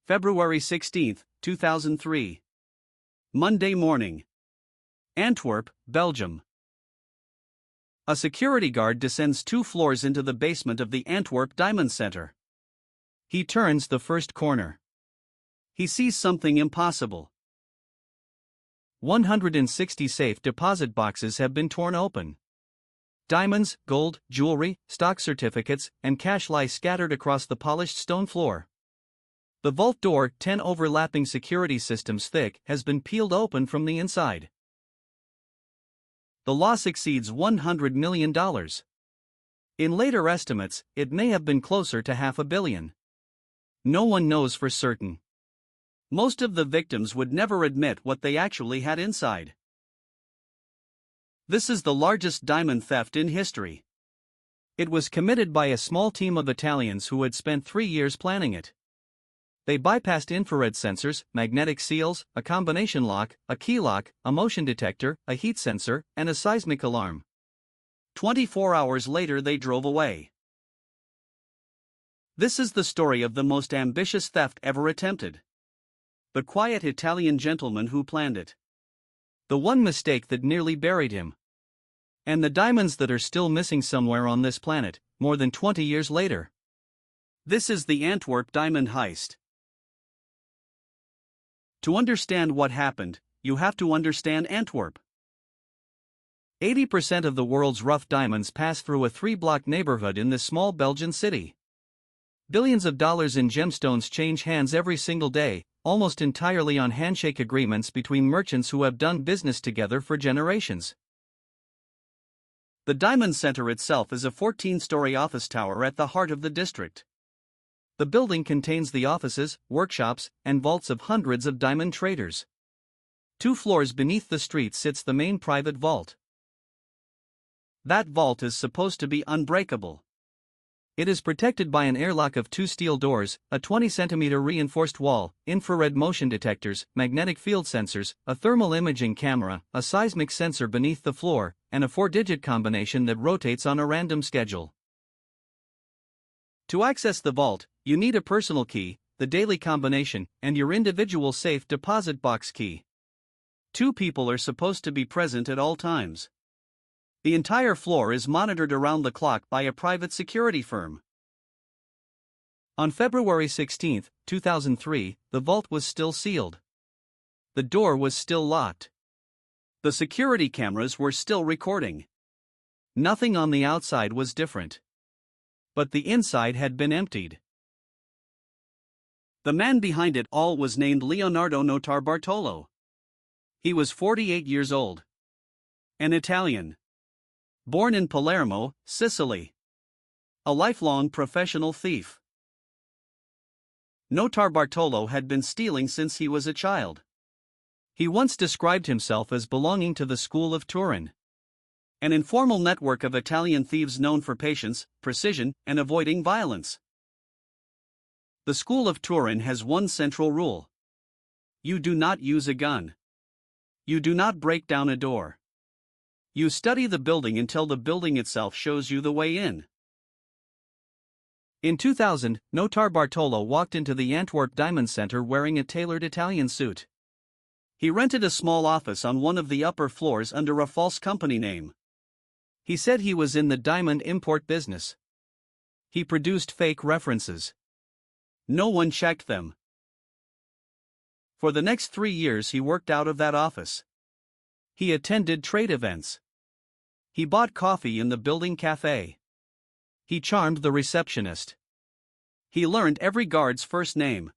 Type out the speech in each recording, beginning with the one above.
February 16, 2003. Monday morning. Antwerp, Belgium. A security guard descends 2 floors into the basement of the Antwerp Diamond Center. He turns the first corner. He sees something impossible. 160 safe deposit boxes have been torn open. Diamonds, gold, jewelry, stock certificates, and cash lie scattered across the polished stone floor. The vault door, 10 overlapping security systems thick, has been peeled open from the inside. The loss exceeds $100 million. In later estimates, it may have been closer to $500 million. No one knows for certain. Most of the victims would never admit what they actually had inside. This is the largest diamond theft in history. It was committed by a small team of Italians who had spent 3 years planning it. They bypassed infrared sensors, magnetic seals, a combination lock, a key lock, a motion detector, a heat sensor, and a seismic alarm. 24 hours later they drove away. This is the story of the most ambitious theft ever attempted. The quiet Italian gentleman who planned it. The one mistake that nearly buried him. And the diamonds that are still missing somewhere on this planet, more than 20 years later. This is the Antwerp Diamond Heist. To understand what happened, you have to understand Antwerp. 80% of the world's rough diamonds pass through a 3-block neighborhood in this small Belgian city. Billions of dollars in gemstones change hands every single day, almost entirely on handshake agreements between merchants who have done business together for generations. The Diamond Center itself is a 14-story office tower at the heart of the district. The building contains the offices, workshops, and vaults of hundreds of diamond traders. 2 floors beneath the street sits the main private vault. That vault is supposed to be unbreakable. It is protected by an airlock of 2 steel doors, a 20-centimeter reinforced wall, infrared motion detectors, magnetic field sensors, a thermal imaging camera, a seismic sensor beneath the floor, and a 4-digit combination that rotates on a random schedule. To access the vault, you need a personal key, the daily combination, and your individual safe deposit box key. 2 people are supposed to be present at all times. The entire floor is monitored around the clock by a private security firm. On February 16, 2003, the vault was still sealed. The door was still locked. The security cameras were still recording. Nothing on the outside was different. But the inside had been emptied. The man behind it all was named Leonardo Notarbartolo. He was 48 years old. An Italian. Born in Palermo, Sicily. A lifelong professional thief. Notarbartolo had been stealing since he was a child. He once described himself as belonging to the school of Turin. An informal network of Italian thieves known for patience, precision, and avoiding violence. The school of Turin has one central rule. You do not use a gun. You do not break down a door. You study the building until the building itself shows you the way in. In 2000, Notarbartolo walked into the Antwerp Diamond Center wearing a tailored Italian suit. He rented a small office on one of the upper floors under a false company name. He said he was in the diamond import business. He produced fake references. No one checked them. For the next 3 years he worked out of that office. He attended trade events. He bought coffee in the building cafe. He charmed the receptionist. He learned every guard's first name.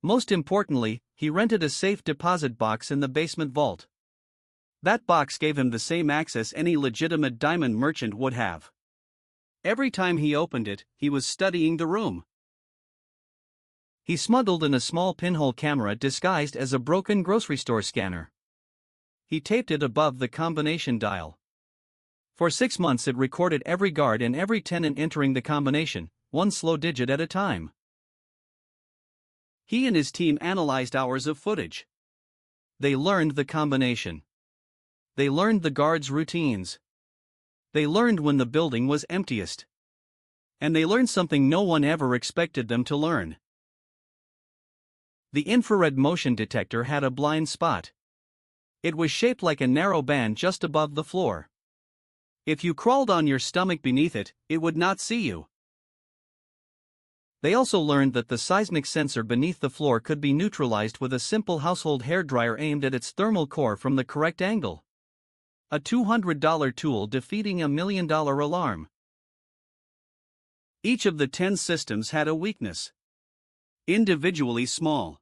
Most importantly, he rented a safe deposit box in the basement vault. That box gave him the same access any legitimate diamond merchant would have. Every time he opened it, he was studying the room. He smuggled in a small pinhole camera disguised as a broken grocery store scanner. He taped it above the combination dial. For 6 months it recorded every guard and every tenant entering the combination, 1 slow digit at a time. He and his team analyzed hours of footage. They learned the combination. They learned the guards' routines. They learned when the building was emptiest. And they learned something no one ever expected them to learn. The infrared motion detector had a blind spot. It was shaped like a narrow band just above the floor. If you crawled on your stomach beneath it, it would not see you. They also learned that the seismic sensor beneath the floor could be neutralized with a simple household hairdryer aimed at its thermal core from the correct angle. A $200 tool defeating $1 million alarm. Each of the 10 systems had a weakness. Individually small.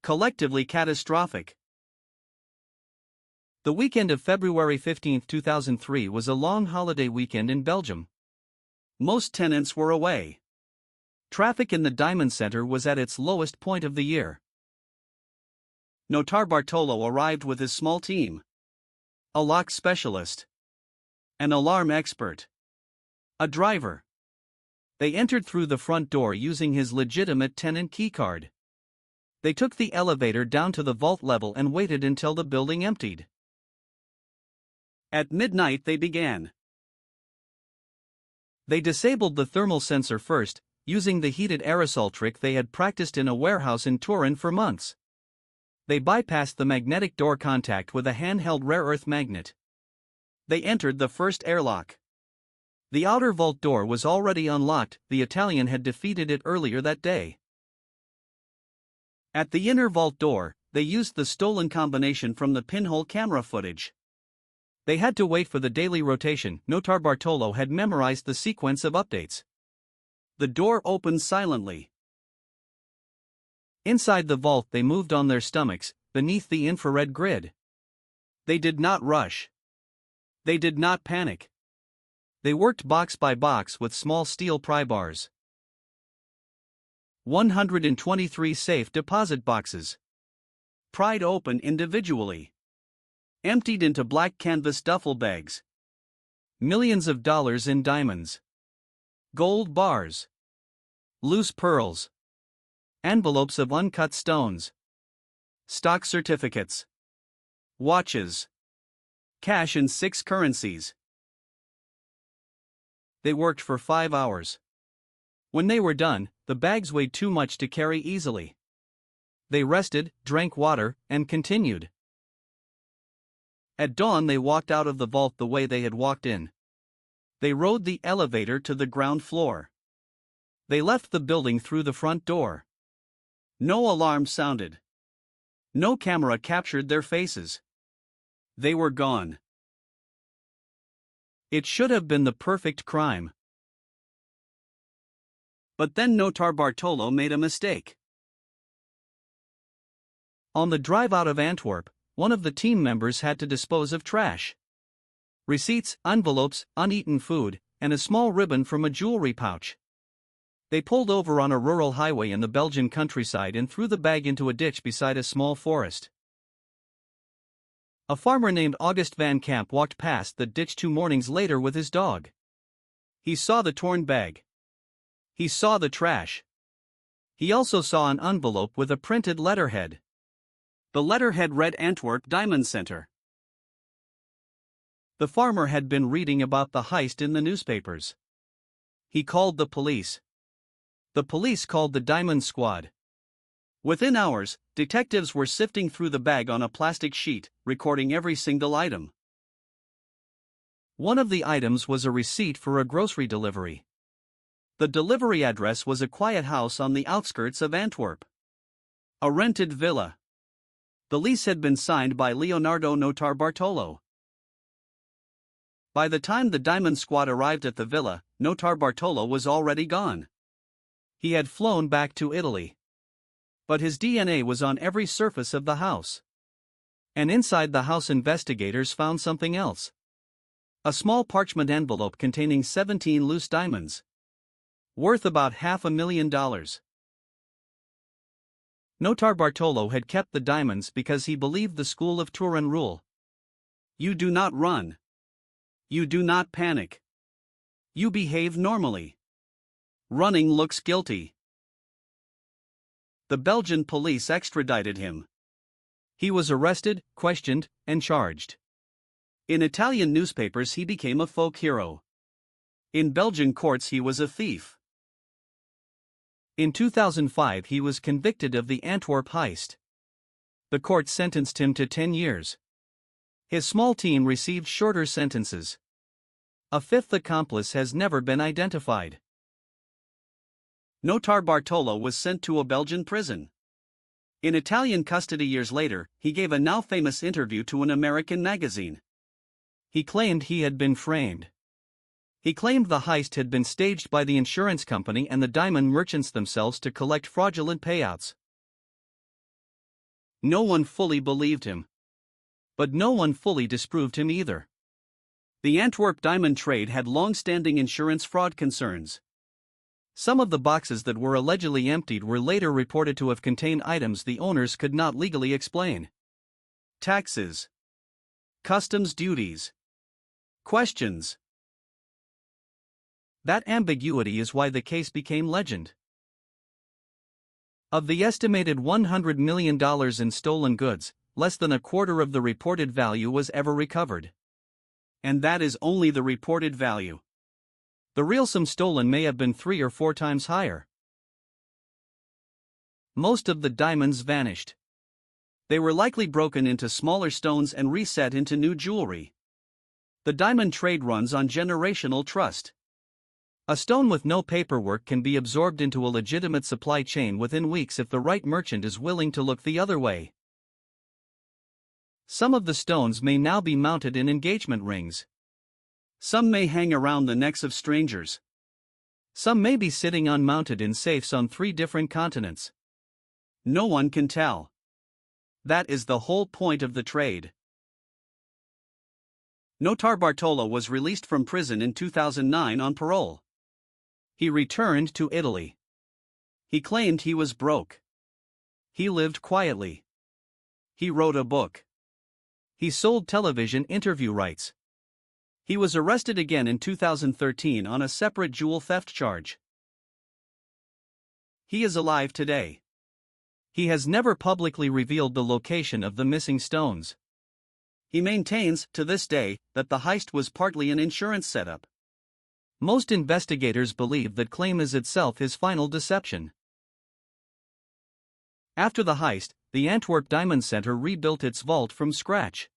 Collectively catastrophic. The weekend of February 15, 2003 was a long holiday weekend in Belgium. Most tenants were away. Traffic in the Diamond Center was at its lowest point of the year. Notarbartolo arrived with his small team. A lock specialist. An alarm expert. A driver. They entered through the front door using his legitimate tenant keycard. They took the elevator down to the vault level and waited until the building emptied. At midnight they began. They disabled the thermal sensor first, using the heated aerosol trick they had practiced in a warehouse in Turin for months. They bypassed the magnetic door contact with a handheld rare earth magnet. They entered the first airlock. The outer vault door was already unlocked, the Italian had defeated it earlier that day. At the inner vault door, they used the stolen combination from the pinhole camera footage. They had to wait for the daily rotation. Notarbartolo had memorized the sequence of updates. The door opened silently. Inside the vault they moved on their stomachs, beneath the infrared grid. They did not rush. They did not panic. They worked box by box with small steel pry bars. 123 safe deposit boxes. Pried open individually. Emptied into black canvas duffel bags. Millions of dollars in diamonds. Gold bars. Loose pearls. Envelopes of uncut stones. Stock certificates. Watches. Cash in 6 currencies. They worked for 5 hours. When they were done, the bags weighed too much to carry easily. They rested, drank water, and continued. At dawn they walked out of the vault the way they had walked in. They rode the elevator to the ground floor. They left the building through the front door. No alarm sounded. No camera captured their faces. They were gone. It should have been the perfect crime. But then Notarbartolo made a mistake. On the drive out of Antwerp, one of the team members had to dispose of trash. Receipts, envelopes, uneaten food, and a small ribbon from a jewelry pouch. They pulled over on a rural highway in the Belgian countryside and threw the bag into a ditch beside a small forest. A farmer named August van Camp walked past the ditch 2 mornings later with his dog. He saw the torn bag. He saw the trash. He also saw an envelope with a printed letterhead. The letterhead read Antwerp Diamond Center. The farmer had been reading about the heist in the newspapers. He called the police. The police called the Diamond Squad. Within hours, detectives were sifting through the bag on a plastic sheet, recording every single item. One of the items was a receipt for a grocery delivery. The delivery address was a quiet house on the outskirts of Antwerp. A rented villa. The lease had been signed by Leonardo Notarbartolo. By the time the Diamond Squad arrived at the villa, Notarbartolo was already gone. He had flown back to Italy. But his DNA was on every surface of the house. And inside the house investigators found something else. A small parchment envelope containing 17 loose diamonds. Worth about $500,000. Notarbartolo had kept the diamonds because he believed the school of Turin rule. You do not run. You do not panic. You behave normally. Running looks guilty. The Belgian police extradited him. He was arrested, questioned, and charged. In Italian newspapers he became a folk hero. In Belgian courts he was a thief. In 2005 he was convicted of the Antwerp heist. The court sentenced him to 10 years. His small team received shorter sentences. A fifth accomplice has never been identified. Notarbartolo was sent to a Belgian prison. In Italian custody years later, he gave a now famous interview to an American magazine. He claimed he had been framed. He claimed the heist had been staged by the insurance company and the diamond merchants themselves to collect fraudulent payouts. No one fully believed him. But no one fully disproved him either. The Antwerp diamond trade had long-standing insurance fraud concerns. Some of the boxes that were allegedly emptied were later reported to have contained items the owners could not legally explain. Taxes. Customs duties. Questions. That ambiguity is why the case became legend. Of the estimated $100 million in stolen goods, less than a quarter of the reported value was ever recovered. And that is only the reported value. The real sum stolen may have been 3 or 4 times higher. Most of the diamonds vanished. They were likely broken into smaller stones and reset into new jewelry. The diamond trade runs on generational trust. A stone with no paperwork can be absorbed into a legitimate supply chain within weeks if the right merchant is willing to look the other way. Some of the stones may now be mounted in engagement rings. Some may hang around the necks of strangers. Some may be sitting unmounted in safes on 3 different continents. No one can tell. That is the whole point of the trade. Notarbartolo was released from prison in 2009 on parole. He returned to Italy. He claimed he was broke. He lived quietly. He wrote a book. He sold television interview rights. He was arrested again in 2013 on a separate jewel theft charge. He is alive today. He has never publicly revealed the location of the missing stones. He maintains, to this day, that the heist was partly an insurance setup. Most investigators believe that claim is itself his final deception. After the heist, the Antwerp Diamond Center rebuilt its vault from scratch.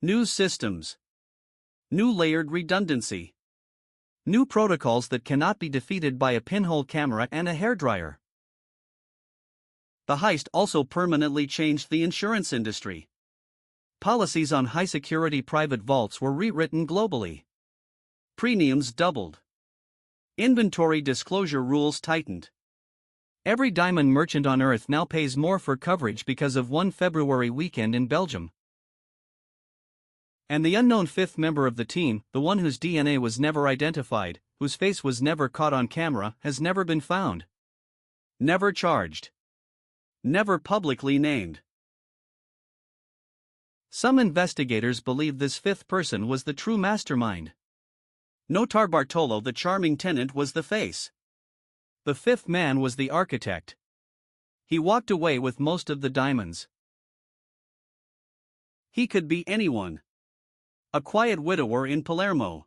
New systems. New layered redundancy. New protocols that cannot be defeated by a pinhole camera and a hairdryer. The heist also permanently changed the insurance industry. Policies on high-security private vaults were rewritten globally. Premiums doubled. Inventory disclosure rules tightened. Every diamond merchant on Earth now pays more for coverage because of one February weekend in Belgium. And the unknown fifth member of the team, the one whose DNA was never identified, whose face was never caught on camera, has never been found. Never charged. Never publicly named. Some investigators believe this fifth person was the true mastermind. Notarbartolo, the charming tenant, was the face. The fifth man was the architect. He walked away with most of the diamonds. He could be anyone. A quiet widower in Palermo.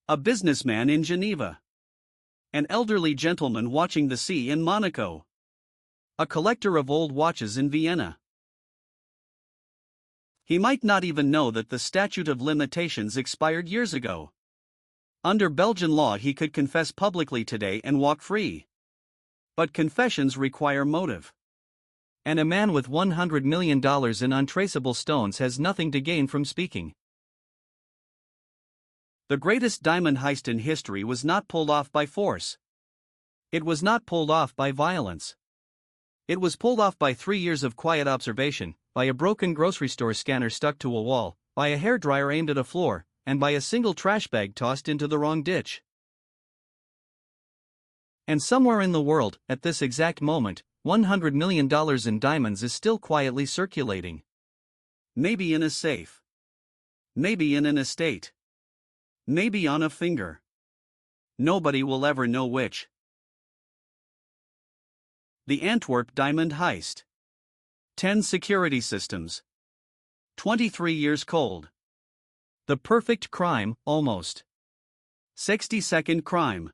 A businessman in Geneva. An elderly gentleman watching the sea in Monaco. A collector of old watches in Vienna. He might not even know that the statute of limitations expired years ago. Under Belgian law he could confess publicly today and walk free. But confessions require motive. And a man with $100 million in untraceable stones has nothing to gain from speaking. The greatest diamond heist in history was not pulled off by force. It was not pulled off by violence. It was pulled off by 3 years of quiet observation, by a broken grocery store scanner stuck to a wall, by a hairdryer aimed at a floor, and by a single trash bag tossed into the wrong ditch. And somewhere in the world, at this exact moment, $100 million in diamonds is still quietly circulating. Maybe in a safe. Maybe in an estate. Maybe on a finger. Nobody will ever know which. The Antwerp Diamond Heist. 10 security systems. 23 years cold. The perfect crime, almost. 60-second crime.